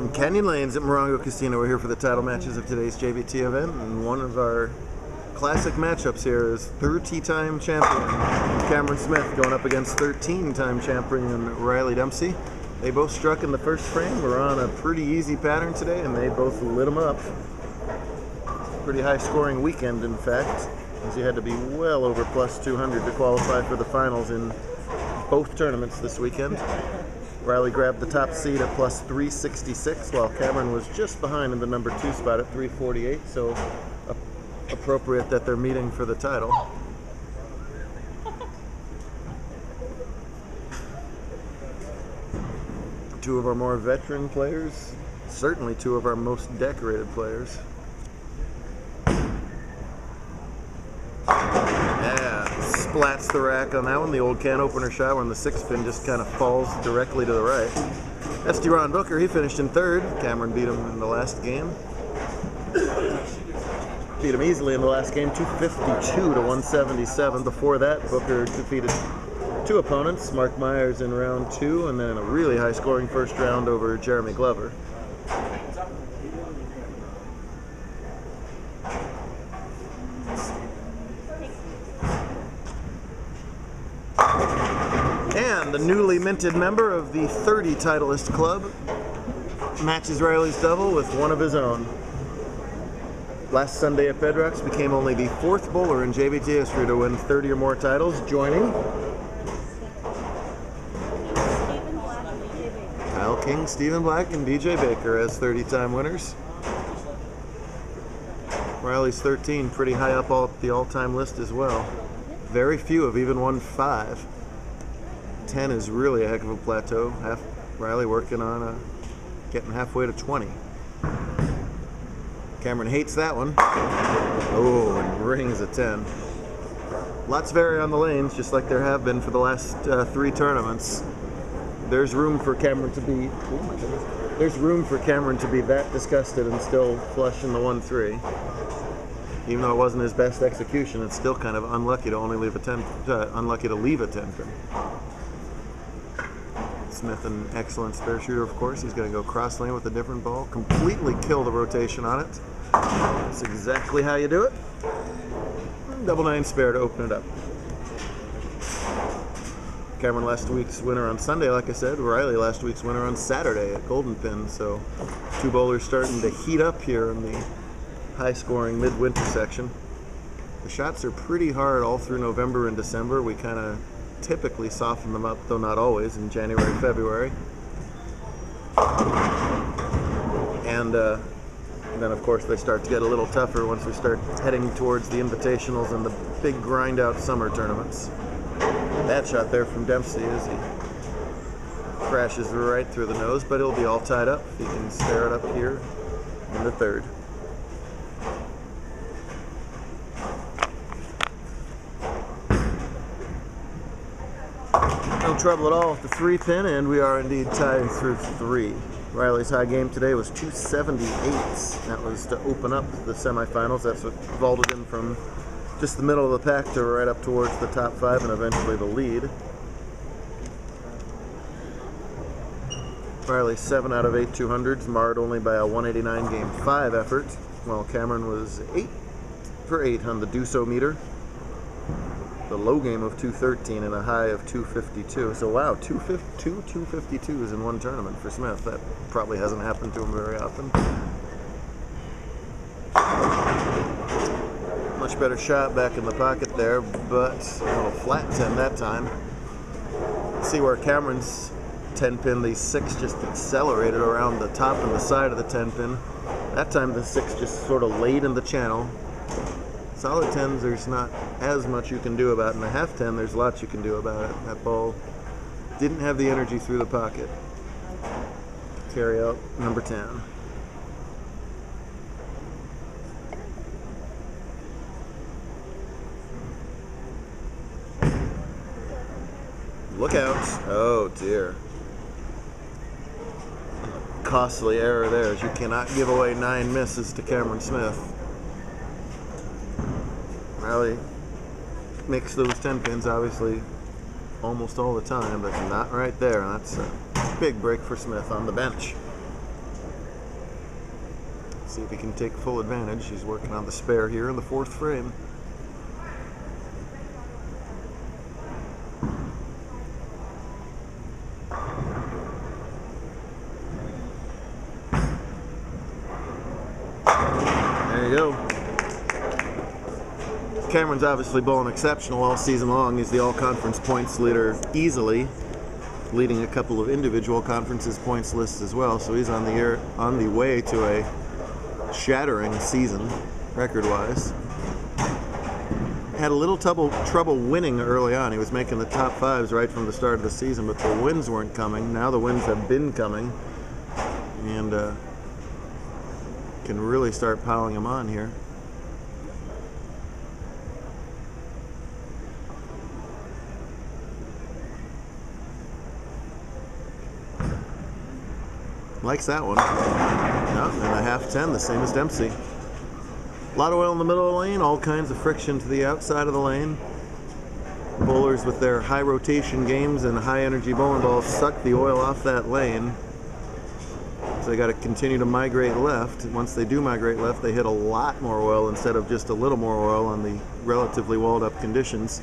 From Canyon Lanes at Morongo Casino, we're here for the title matches of today's JBT event, and one of our classic matchups here is 30-time champion Cameron Smith going up against 13-time champion Riley Dempsey. They both struck in the first frame. We're on a pretty easy pattern today, and they both lit them up. Pretty high-scoring weekend, in fact, as you had to be well over plus 200 to qualify for the finals in both tournaments this weekend. Riley grabbed the top seed at plus 366, while Cameron was just behind in the number 2 spot at 348, so appropriate that they're meeting for the title. Two of our more veteran players, certainly two of our most decorated players. Yeah, splats the rack on that one. The old can opener shot when the 6 pin just kind of falls directly to the right. That's Deron Booker. He finished in third. Cameron beat him in the last game. Beat him easily in the last game, 252 to 177. Before that, Booker defeated two opponents, Mark Myers in round 2, and then a really high-scoring first round over Jeremy Glover. And the newly minted member of the 30 Titleist Club matches Riley's double with one of his own. Last Sunday at Bedrocks became only the 4th bowler in JBT history to win 30 or more titles, joining Kyle King, Stephen Black, and BJ Baker as 30-time winners. Riley's 13, pretty high up the all-time list as well. Very few have even won 5. 10 is really a heck of a plateau. Riley working on getting halfway to 20. Cameron hates that one. Oh, and rings a 10. Lots vary on the lanes, just like there have been for the last 3 tournaments. There's room for Cameron to be. Oh my goodness. There's room for Cameron to be that disgusted and still flush in the 1-3. Even though it wasn't his best execution, it's still kind of unlucky to only leave a 10. Unlucky to leave a 10 pin. Smith, an excellent spare shooter, of course. He's going to go cross lane with a different ball, completely kill the rotation on it. That's exactly how you do it. Double 9 spare to open it up. Cameron last week's winner on Sunday, like I said. Riley last week's winner on Saturday at Golden Pin. So 2 bowlers starting to heat up here in the high-scoring midwinter section. The shots are pretty hard all through November and December. We kind of typically soften them up, though not always, in January, February. And then, of course, they start to get a little tougher once we start heading towards the invitationals and the big grind-out summer tournaments. That shot there from Dempsey as he crashes right through the nose, but he'll be all tied up. He can stare it up here in the 3rd. No trouble at all with the 3 pin, and we are indeed tied through 3. Riley's high game today was 278. That was to open up the semifinals. That's what vaulted him from just the middle of the pack to right up towards the top 5 and eventually the lead. Riley 7 out of 8 200s, marred only by a 189 game 5 effort, while Cameron was 8 for 8 on the do-so meter. The low game of 213 and a high of 252. So wow, 252s in one tournament for Smith. That probably hasn't happened to him very often. Much better shot back in the pocket there, but a little flat 10 that time. See where Cameron's 10 pin, the 6 just accelerated around the top and the side of the 10 pin. That time the 6 just sort of laid in the channel. Solid 10s, there's not as much you can do about it. In a half 10, there's lots you can do about it. That ball didn't have the energy through the pocket. Carry out number 10. Look out. Oh dear. Costly error there, as you cannot give away 9 misses to Cameron Smith. Riley makes those 10 pins obviously almost all the time, but not right there. That's a big break for Smith on the bench. See if he can take full advantage. He's working on the spare here in the 4th frame. There you go. Cameron's obviously bowling exceptional all season long. He's the all-conference points leader easily, leading a couple of individual conferences points lists as well. So he's on the way to a shattering season, record-wise. Had a little trouble winning early on. He was making the top 5s right from the start of the season, but the wins weren't coming. Now the wins have been coming, and can really start piling them on here. Likes that one. No, and a half 10, the same as Dempsey. A lot of oil in the middle of the lane, all kinds of friction to the outside of the lane. Bowlers with their high rotation games and high energy bowling balls suck the oil off that lane. So they got to continue to migrate left. Once they do migrate left, they hit a lot more oil instead of just a little more oil on the relatively walled up conditions.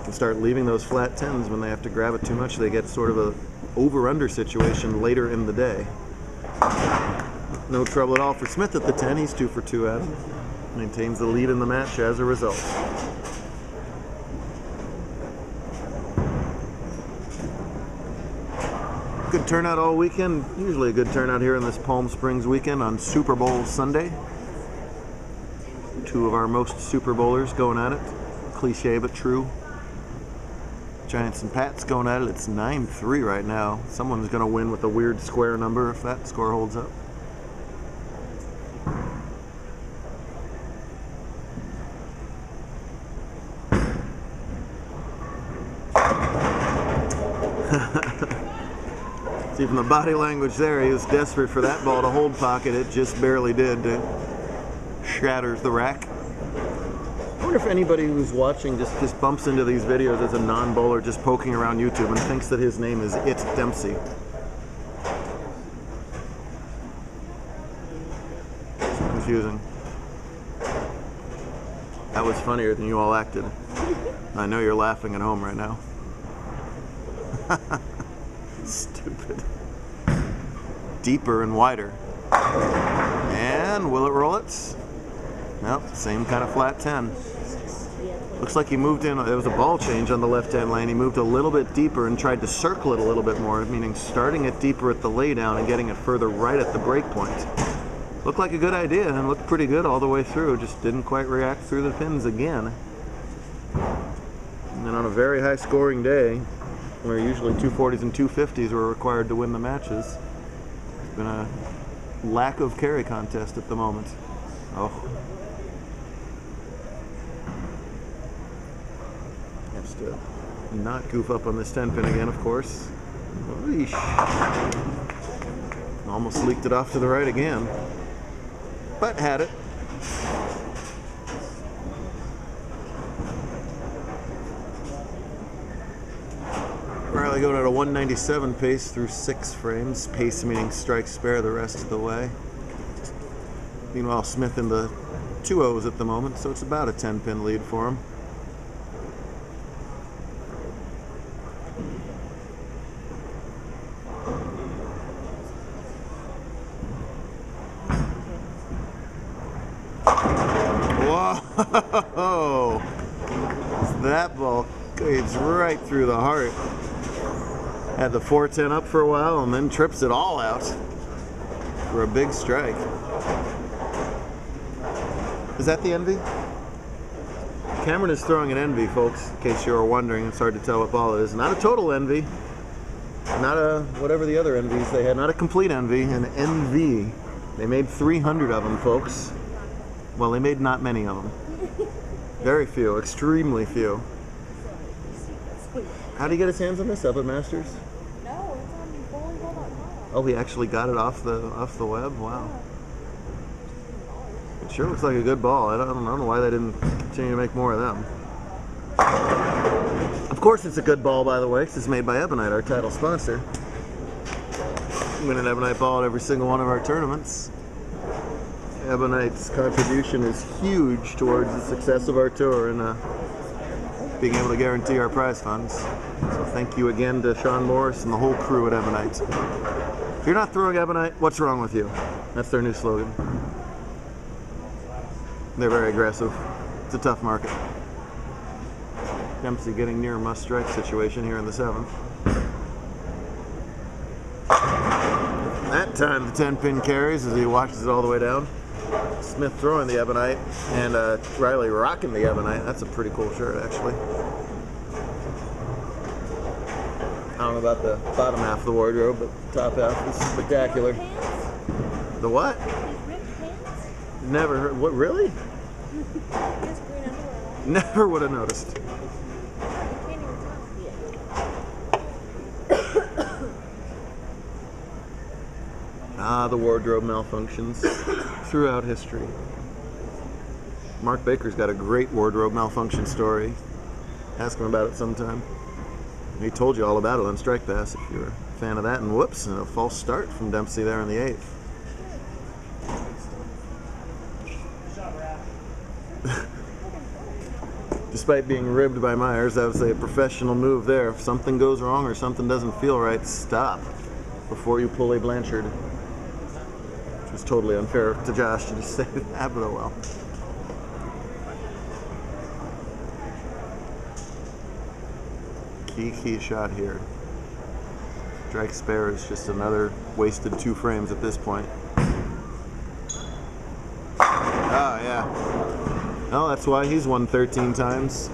And start leaving those flat 10s when they have to grab it too much. They get sort of a over-under situation later in the day. No trouble at all for Smith at the 10. He's 2 for 2 at it. Maintains the lead in the match as a result. Good turnout all weekend. Usually a good turnout here in this Palm Springs weekend on Super Bowl Sunday. 2 of our most super bowlers going at it. Cliche but true. Giants and Pats going at it. It's 9-3 right now. Someone's going to win with a weird square number if that score holds up. See from the body language there, he was desperate for that ball to hold pocket. It just barely did. It shatters the rack. I wonder if anybody who's watching just bumps into these videos as a non-bowler just poking around YouTube and thinks that his name is Dempsey. It's confusing. That was funnier than you all acted. I know you're laughing at home right now. Stupid. Deeper and wider. And will it roll it? Nope, same kind of flat 10. Looks like he moved in, there was a ball change on the left-hand lane. He moved a little bit deeper and tried to circle it a little bit more, meaning starting it deeper at the laydown and getting it further right at the break point. Looked like a good idea and looked pretty good all the way through, just didn't quite react through the pins again. And then on a very high scoring day, where usually 240s and 250s were required to win the matches, it's been a lack of carry contest at the moment. Oh. Has to not goof up on this 10 pin again, of course. Eesh. Almost leaked it off to the right again, but had it. Riley going at a 197 pace through 6 frames. Pace meaning strike spare the rest of the way. Meanwhile, Smith in the 2-0s at the moment, so it's about a 10-pin lead for him. Whoa! That ball goes right through the heart. Had the 410 up for a while and then trips it all out for a big strike. Is that the Envy? Cameron is throwing an Envy, folks, in case you were wondering. It's hard to tell what ball it is. Not a total Envy. Not a whatever the other Envies they had. Not a complete Envy. An NV. They made 300 of them, folks. Well, they made not many of them. Very few. Extremely few. How did he get his hands on this? Up at Masters? No, it's on bowlingball.com. Oh, he actually got it off the web? Wow. It sure looks like a good ball. I don't know why they didn't continue to make more of them. Of course it's a good ball, by the way, because it's made by Ebonite, our title sponsor. We win an Ebonite ball at every single one of our tournaments. Ebonite's contribution is huge towards the success of our tour and being able to guarantee our prize funds. So thank you again to Sean Morris and the whole crew at Ebonite. If you're not throwing Ebonite, what's wrong with you? That's their new slogan. They're very aggressive. It's a tough market. Dempsey getting near a must-strike situation here in the 7th. That time the 10-pin carries as he watches it all the way down. Smith throwing the Ebonite and Riley rocking the Ebonite. That's a pretty cool shirt, actually. I don't know about the bottom half of the wardrobe, but the top half is spectacular. The what? Never heard. What, really? Never would have noticed. The wardrobe malfunctions throughout history. Mark Baker's got a great wardrobe malfunction story. Ask him about it sometime. He told you all about it on Strike Pass if you're a fan of that. And whoops, and a false start from Dempsey there in the 8th. Despite being ribbed by Myers, I would say a professional move there. If something goes wrong or something doesn't feel right, stop before you pull a Blanchard. Which was totally unfair to Josh to just say that, but oh well. Key shot here. Strike spare is just another wasted 2 frames at this point. Oh, yeah. Oh, that's why he's won 13 times.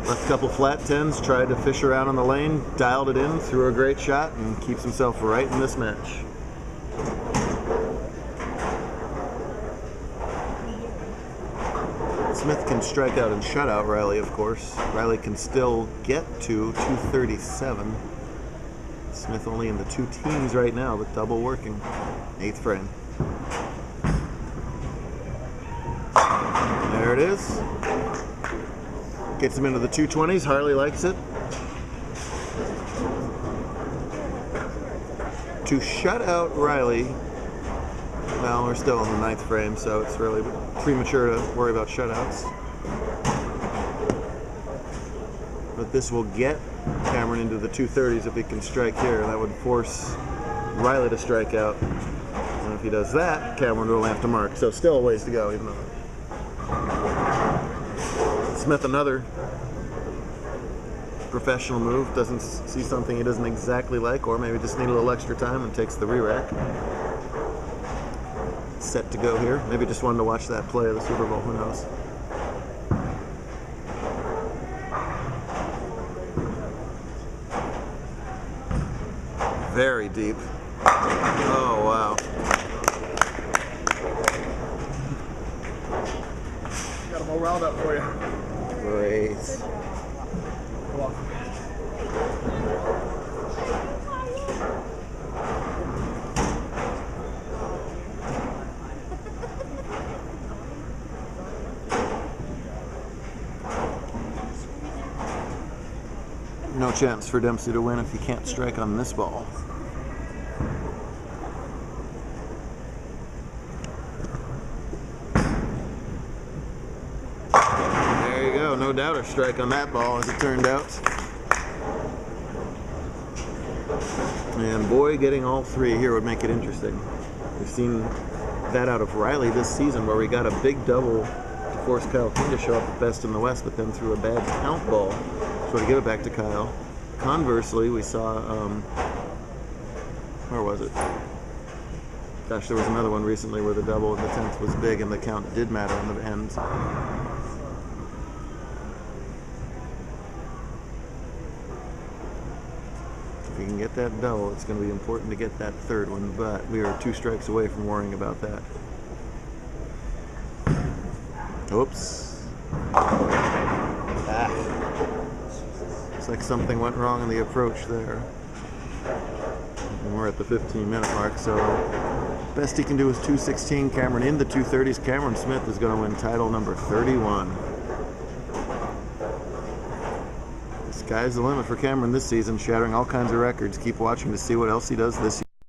Left a couple flat 10s, tried to fish around on the lane, dialed it in, threw a great shot, and keeps himself right in this match. Smith can strike out and shut out Riley, of course. Riley can still get to 237. Smith only in the 2 teens right now, but double working. 8th frame. There it is. Gets him into the 220s. Harley likes it. To shut out Riley, well, we're still in the 9th frame, so it's really premature to worry about shutouts. But this will get Cameron into the 230s if he can strike here. That would force Riley to strike out. And if he does that, Cameron will have to mark. So still a ways to go, even though. Smith, another professional move. Doesn't see something he doesn't exactly like, or maybe just need a little extra time and takes the re-rack. Set to go here. Maybe just wanted to watch that play of the Super Bowl, who knows. Very deep. Oh, wow. Got them all wound up for you. Great. You're welcome. No chance for Dempsey to win if he can't strike on this ball. There you go, no doubter strike on that ball as it turned out. And boy, getting all 3 here would make it interesting. We've seen that out of Riley this season where we got a big double to force Kyle King to show up at best in the West, but then threw a bad count ball. So to give it back to Kyle. Conversely, we saw, where was it? Gosh, there was another one recently where the double in the 10th was big and the count did matter in the end. If you can get that double, it's going to be important to get that 3rd one, but we are 2 strikes away from worrying about that. Oops. Ah. Looks like something went wrong in the approach there. And we're at the 15-minute mark, so best he can do is 216. Cameron in the 230s. Cameron Smith is going to win title number 31. The sky's the limit for Cameron this season, shattering all kinds of records. Keep watching to see what else he does this year.